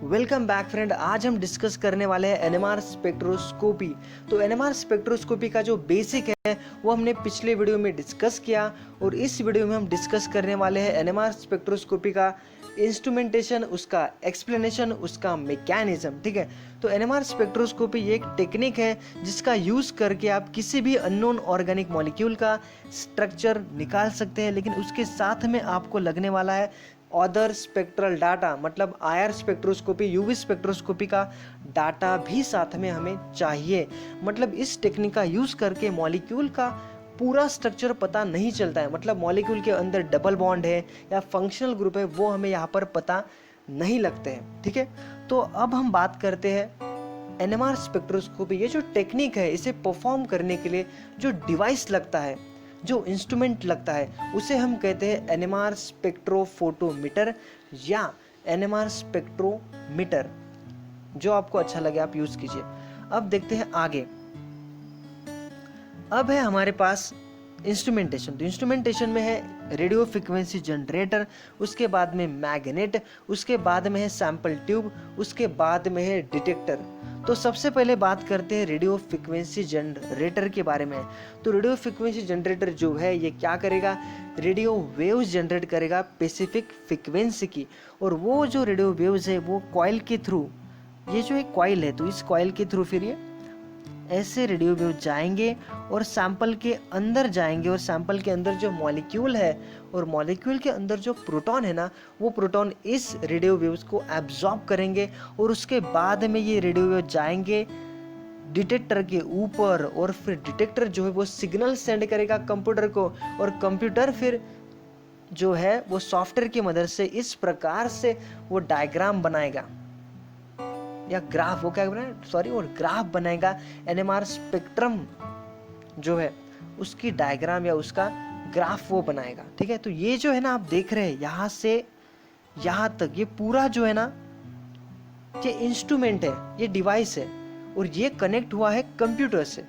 Welcome back friend. आज हम discuss करने वाले हैं एनएमआर स्पेक्ट्रोस्कोपी। तो एनएमआर स्पेक्ट्रोस्कोपी का जो बेसिक है वो हमने पिछले वीडियो में डिस्कस किया और इस वीडियो में हम डिस्कस करने वाले हैं एनएमआर स्पेक्ट्रोस्कोपी का इंस्ट्रूमेंटेशन, उसका एक्सप्लेनेशन, उसका मैकेनिज्म। ठीक है, तो एनएमआर स्पेक्ट्रोस्कोपी ये एक टेक्निक है जिसका यूज़ करके आप किसी भी अननोन ऑर्गेनिक मॉलिक्यूल का स्ट्रक्चर निकाल सकते हैं, लेकिन उसके साथ में आपको लगने वाला है अदर स्पेक्ट्रल डाटा, मतलब आईआर स्पेक्ट्रोस्कोपी, यूवी स्पेक्ट्रोस्कोपी का डाटा भी साथ में हमें चाहिए। मतलब इस टेक्निक का यूज़ करके मॉलिक्यूल का पूरा स्ट्रक्चर पता नहीं चलता है, मतलब मॉलिक्यूल के अंदर डबल बॉन्ड है या फंक्शनल ग्रुप है वो हमें यहाँ पर पता नहीं लगते हैं। ठीक है, तो अब हम बात करते हैं एनएमआर स्पेक्ट्रोस्कोपी। ये जो टेक्निक है इसे परफॉर्म करने के लिए जो डिवाइस लगता है, जो इंस्ट्रूमेंट लगता है, उसे हम कहते हैं एनएमआर स्पेक्ट्रोफोटोमीटर या एनएमआर स्पेक्ट्रोमीटर। जो आपको अच्छा लगे आप यूज कीजिए। अब देखते हैं आगे। अब है हमारे पास इंस्ट्रूमेंटेशन। तो इंस्ट्रूमेंटेशन में है रेडियो फ्रिक्वेंसी जनरेटर, उसके बाद में मैग्नेट, उसके बाद में है सैंपल ट्यूब, उसके बाद में है डिटेक्टर। तो सबसे पहले बात करते हैं रेडियो फ्रिक्वेंसी जनरेटर के बारे में। तो रेडियो फ्रिक्वेंसी जनरेटर जो है ये क्या करेगा, रेडियो वेव्स जनरेट करेगा स्पेसिफिक फ्रिक्वेंसी की। और वो जो रेडियो वेव्स है वो कॉइल के थ्रू, ये जो एक कॉइल है तो इस कॉइल के थ्रू फिर ये ऐसे रेडियो वेव जाएंगे और सैंपल के अंदर जाएंगे, और सैंपल के अंदर जो मॉलिक्यूल है और मॉलिक्यूल के अंदर जो प्रोटॉन है ना, वो प्रोटॉन इस रेडियो वेव्स को एब्जॉर्ब करेंगे और उसके बाद में ये रेडियो वेव जाएंगे डिटेक्टर के ऊपर, और फिर डिटेक्टर जो है वो सिग्नल सेंड करेगा कंप्यूटर को, और कंप्यूटर फिर जो है वो सॉफ्टवेयर की मदद से इस प्रकार से वो डायग्राम बनाएगा या ग्राफ, वो क्या बनाएगा, सॉरी, और ग्राफ बनाएगा। एनएमआर स्पेक्ट्रम जो है उसकी डायग्राम या उसका ग्राफ वो बनाएगा। ठीक है, तो ये जो है ना आप देख रहे हैं यहाँ से यहाँ तक, ये पूरा जो है ना ये इंस्ट्रूमेंट है, ये डिवाइस है और ये कनेक्ट हुआ है कंप्यूटर से।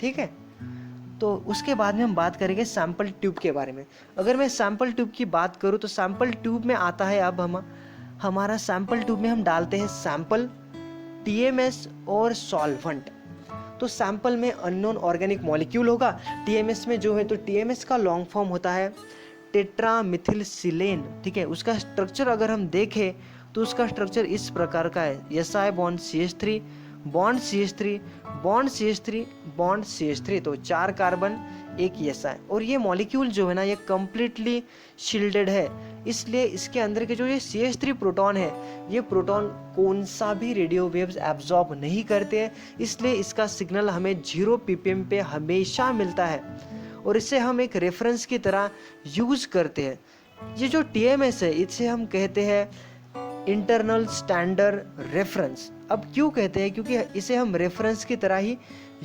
ठीक है, तो उसके बाद में हम बात करेंगे सैंपल ट्यूब के बारे में। अगर मैं सैंपल ट्यूब की बात करूँ तो सैंपल ट्यूब में आता है, अब हम हमारा सैंपल ट्यूब में हम डालते हैं सैंपल, टीएमएस और सॉल्वेंट। तो सैंपल में अननोन ऑर्गेनिक मॉलिक्यूल होगा, टीएमएस में जो है तो टीएमएस का लॉन्ग फॉर्म होता है टेट्रामिथिलसिलेन। ठीक है, उसका स्ट्रक्चर अगर हम देखें तो उसका स्ट्रक्चर इस प्रकार का है, SI bond CH3 bond CH3 bond CH3 bond CH3, तो 4 कार्बन 1 SI। और ये मॉलिक्यूल जो है ना ये कम्प्लीटली शील्डेड है, इसलिए इसके अंदर के जो ये CH3 प्रोटॉन है, ये प्रोटॉन कौन सा भी रेडियो वेव्स एब्जॉर्ब नहीं करते हैं, इसलिए इसका सिग्नल हमें 0 ppm पे हमेशा मिलता है और इसे हम एक रेफरेंस की तरह यूज करते हैं। ये जो TMS है इसे हम कहते हैं इंटरनल स्टैंडर्ड रेफरेंस। अब क्यों कहते हैं, क्योंकि इसे हम रेफरेंस की तरह ही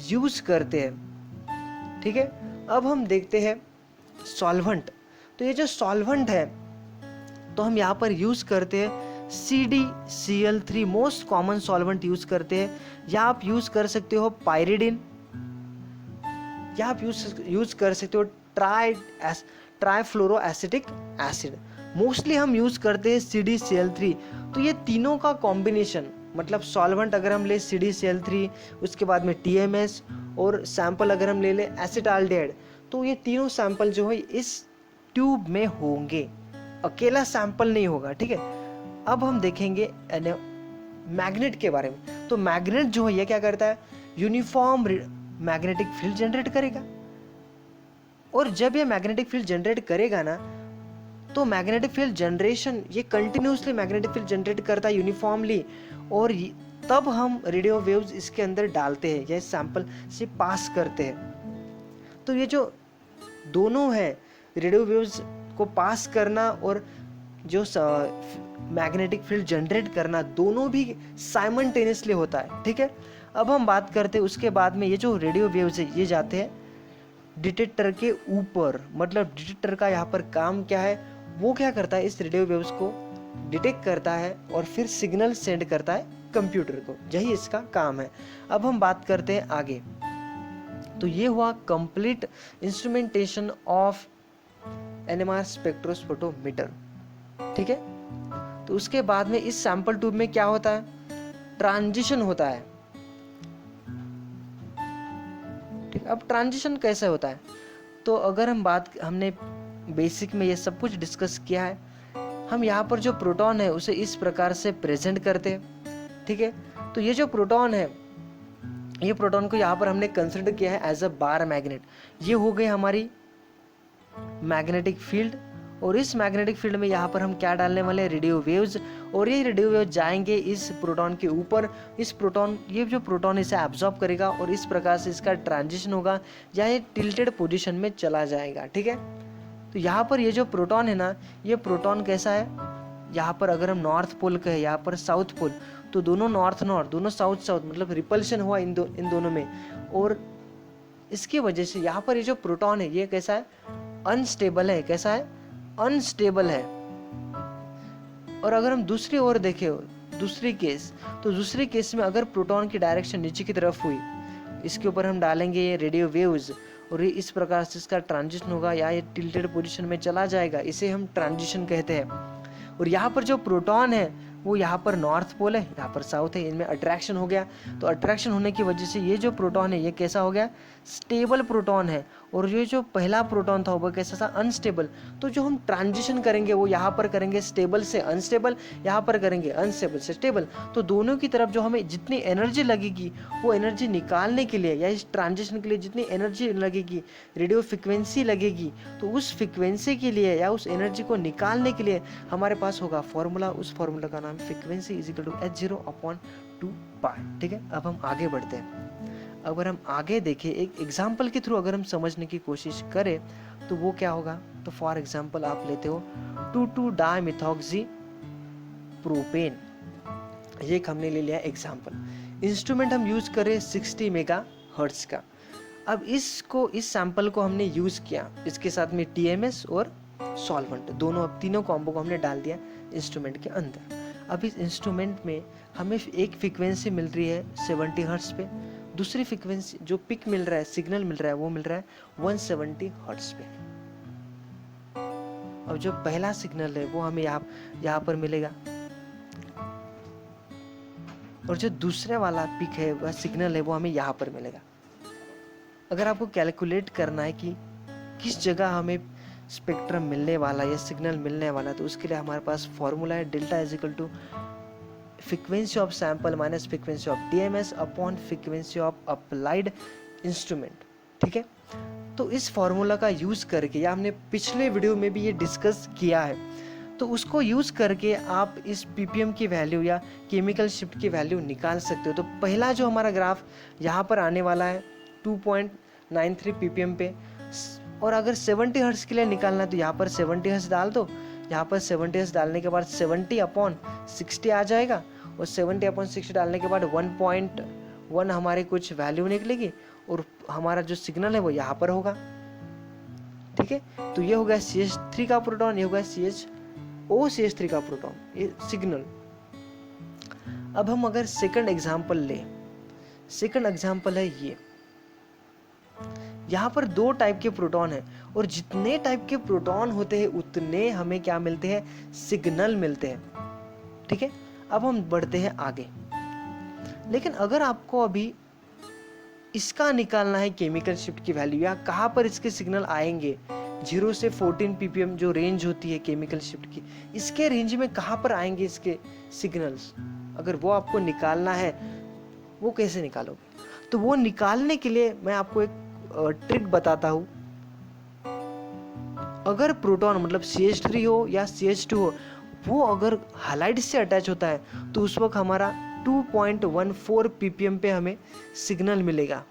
यूज करते हैं। ठीक है, अब हम देखते हैं सॉल्वेंट। तो ये जो सॉल्वेंट है तो हम यहाँ पर यूज करते हैं CdCl3, most common solvent use करते हैं, या आप यूज कर सकते हो पायरिडिन, या आप यूज कर सकते हो ट्राइफ्लोरो एसिटिक एसिड। मोस्टली हम यूज करते हैं CdCl3। तो ये तीनों का कॉम्बिनेशन, मतलब सॉल्वेंट अगर हम ले CdCl3, उसके बाद में TMS और सैंपल अगर हम ले ले एसिटाल्डेहाइड, तो ये तीनों सैंपल जो है इस ट्यूब में होंगे, अकेला सैंपल नहीं होगा। ठीक है, अब हम देखेंगे मैग्नेट के बारे में। तो मैग्नेट जो है ये क्या करता है, यूनिफॉर्म मैग्नेटिक फील्ड जनरेट करेगा, और जब ये मैग्नेटिक फील्ड जनरेट करेगा ना तो मैग्नेटिक फील्ड जनरेशन ये कंटिन्यूसली मैग्नेटिक फील्ड जनरेट करता है यूनिफॉर्मली, और तब हम रेडियो वेव्स इसके अंदर डालते हैं या सैंपल से पास करते हैं। तो ये जो दोनों है, रेडियो वेव्स को पास करना और जो मैग्नेटिक फील्ड जनरेट करना, दोनों भी साइमल्टेनियसली होता है। ठीक है, अब हम बात करते हैं उसके बाद में ये जो रेडियो वेव्स है ये जाते हैं डिटेक्टर के ऊपर। मतलब डिटेक्टर का यहाँ पर काम क्या है, वो क्या करता है, इस रेडियो वेव्स को डिटेक्ट करता है और फिर सिग्नल सेंड करता है कंप्यूटर को, यही इसका काम है। अब हम बात करते हैं आगे। तो ये हुआ कंप्लीट इंस्ट्रूमेंटेशन ऑफ एनएमआर स्पेक्ट्रोस्फोटोमीटर। ठीक है, तो उसके बाद में इस सैंपल ट्यूब में क्या होता है, ट्रांजिशन होता है। ठीक, अब ट्रांजिशन कैसे होता है, तो अगर हमने बेसिक में ये सब कुछ डिस्कस किया है। हम यहाँ पर जो प्रोटॉन है उसे इस प्रकार से प्रेजेंट करते हैं। ठीक है, तो ये जो प्रोटॉन है, ये प्रोटॉन को यहाँ पर हमने कंसिडर किया है एज अ बार मैग्नेट। ये हो गई हमारी मैग्नेटिक फील्ड, और इस मैग्नेटिक फील्ड में यहाँ पर हम क्या डालने वाले हैं, रेडियो वेव्स, और ये रेडियो वेव जाएंगे इस प्रोटॉन के ऊपर। ये जो प्रोटॉन इसे एब्जॉर्ब करेगा और इस प्रकार से इसका ट्रांजिशन होगा या ये टिल्टेड पोजीशन में चला जाएगा। ठीक है, तो यहाँ पर ये जो प्रोटॉन है ना, ये प्रोटॉन कैसा है, यहाँ पर अगर हम नॉर्थ पोल कहें, यहाँ पर साउथ पोल, तो दोनों नॉर्थ नॉर्थ, दोनों साउथ साउथ, मतलब रिपल्शन हुआ इन दोनों में, और इसकी वजह से यहाँ पर ये जो प्रोटॉन है ये कैसा है, अनस्टेबल है। कैसा है, अनस्टेबल है। और अगर हम दूसरी ओर देखें, दूसरी केस में अगर प्रोटॉन की डायरेक्शन नीचे की तरफ हुई, इसके ऊपर हम डालेंगे ये रेडियो वेव्स, और ये इस प्रकार से इसका ट्रांजिशन होगा या ये टिल्टेड पोजीशन में चला जाएगा, इसे हम ट्रांजिशन कहते हैं। और यहाँ पर जो प्रोटॉन है वो यहाँ पर नॉर्थ पोल है, यहाँ पर साउथ है, इनमें अट्रैक्शन हो गया। तो अट्रैक्शन होने की वजह से ये जो प्रोटॉन है ये कैसा हो गया, स्टेबल प्रोटॉन है। और ये जो पहला प्रोटॉन था वो कैसा था, अनस्टेबल। तो जो हम ट्रांजिशन करेंगे वो यहाँ पर करेंगे स्टेबल से अनस्टेबल, यहाँ पर करेंगे अनस्टेबल से स्टेबल। तो दोनों की तरफ जो हमें जितनी एनर्जी लगेगी, वो एनर्जी निकालने के लिए या इस ट्रांजिशन के लिए जितनी एनर्जी लगेगी, रेडियो फ्रिक्वेंसी लगेगी, तो उस फ्रिक्वेंसी के लिए या उस एनर्जी को निकालने के लिए हमारे पास होगा फॉर्मूला। उस फॉर्मूला का नाम frequency is equal to h0/2π। ठीक है, अब हम आगे बढ़ते हैं। अगर हम आगे देखें, एक एग्जाम्पल के थ्रू अगर हम समझने की कोशिश करें तो वो क्या होगा, तो फॉर एग्जाम्पल आप लेते हो 2,2-डाइमिथॉक्सी प्रोपेन, ये एक हमने ले लिया एग्जाम्पल। इंस्ट्रूमेंट हम यूज करें 60 मेगाहर्ट्ज का। अब इस सैंपल को हमने यूज किया, इसके साथ में TMS और सॉल्वेंट, तीनों कॉम्बो को हमने डाल दिया इंस्ट्रूमेंट के अंदर। अब इस इंस्ट्रूमेंट में हमें एक फ्रीक्वेंसी मिल रही है 70 हर्ट्ज पे, दूसरी फ्रीक्वेंसी जो पिक मिल रहा है, सिग्नल मिल रहा है, वो मिल रहा है 170 हर्ट्ज पे। अब जो पहला सिग्नल है वो हमें यहाँ पर मिलेगा, और जो दूसरे वाला पिक है वह सिग्नल है वो हमें यहाँ पर मिलेगा। अगर आपको कैलकुलेट करना है कि किस जगह हमें स्पेक्ट्रम मिलने वाला या सिग्नल मिलने वाला, तो उसके लिए हमारे पास फॉर्मूला है delta is equal to frequency of sample minus frequency of TMS upon frequency of applied instrument. ठीक है, तो इस फॉर्मूला का यूज करके, या हमने पिछले वीडियो में भी ये डिस्कस किया है, तो उसको यूज करके आप इस PPM की वैल्यू या केमिकल शिफ्ट की वैल्यू निकाल सकते हो। तो पहला जो हमारा ग्राफ यहाँ पर आने वाला है 2.93 PPM पे, और अगर 70 हर्ट्ज के लिए निकालना है तो यहाँ पर 70 हर्ट्ज डाल दो। यहाँ पर 70 हर्ट्ज डालने के बाद 70/60 आ जाएगा, और 70/60 डालने के बाद 1.1 हमारे कुछ वैल्यू निकलेगी, और हमारा जो सिग्नल है वो यहाँ पर होगा। ठीक है, तो ये हो गया CH3 का प्रोटॉन, ये हो गया CH3 का प्रोटॉन, ये सिग्नल। अब हम अगर सेकंड एग्जांपल लें, सेकंड एग्जांपल है ये, यहाँ पर 2 टाइप के प्रोटॉन है, और जितने टाइप के प्रोटॉन होते हैं उतने हमें क्या मिलते हैं, सिग्नल मिलते हैं। ठीक है, अब हम बढ़ते हैं आगे। लेकिन अगर आपको अभी इसका निकालना है केमिकल शिफ्ट की वैल्यू, या कहाँ पर इसके सिग्नल आएंगे, 0 से 14 PPM जो रेंज होती है केमिकल शिफ्ट की, इसके रेंज में कहाँ पर आएंगे इसके सिग्नल्स, अगर वो आपको निकालना है, वो कैसे निकालोगे? तो वो निकालने के लिए मैं आपको एक ट्रिक बताता हूँ। अगर प्रोटॉन मतलब CH3 हो या CH2 हो, वो अगर हैलाइड से अटैच होता है तो उस वक्त हमारा 2.14 PPM पे हमें सिग्नल मिलेगा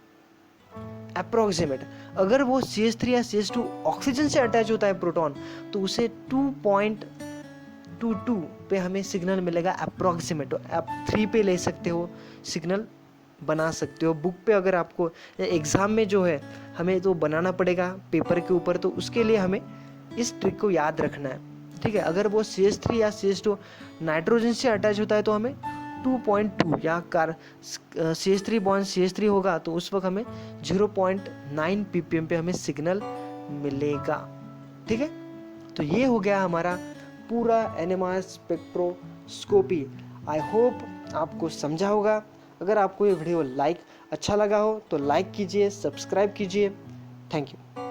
अप्रोक्सीमेट। अगर वो CH3 या CH2 ऑक्सीजन से अटैच होता है प्रोटॉन, तो उसे 2.22 पे हमें सिग्नल मिलेगा अप्रोक्सीमेट। आप 3 पे ले सकते हो, सिग्नल बना सकते हो। बुक पे अगर आपको एग्जाम में जो है हमें तो बनाना पड़ेगा पेपर के ऊपर, तो उसके लिए हमें इस ट्रिक को याद रखना है। ठीक है, अगर वो CH3 या CH2 नाइट्रोजन से अटैच होता है तो हमें 2.2, या CH3 बॉन्ड CH3 होगा तो उस वक्त हमें 0.9 PPM पे हमें सिग्नल मिलेगा। ठीक है, तो ये हो गया हमारा पूरा एनएमआर स्पेक्ट्रोस्कोपी। आई होप आपको समझा होगा। अगर आपको ये वीडियो अच्छा लगा हो तो लाइक कीजिए, सब्सक्राइब कीजिए। Thank you.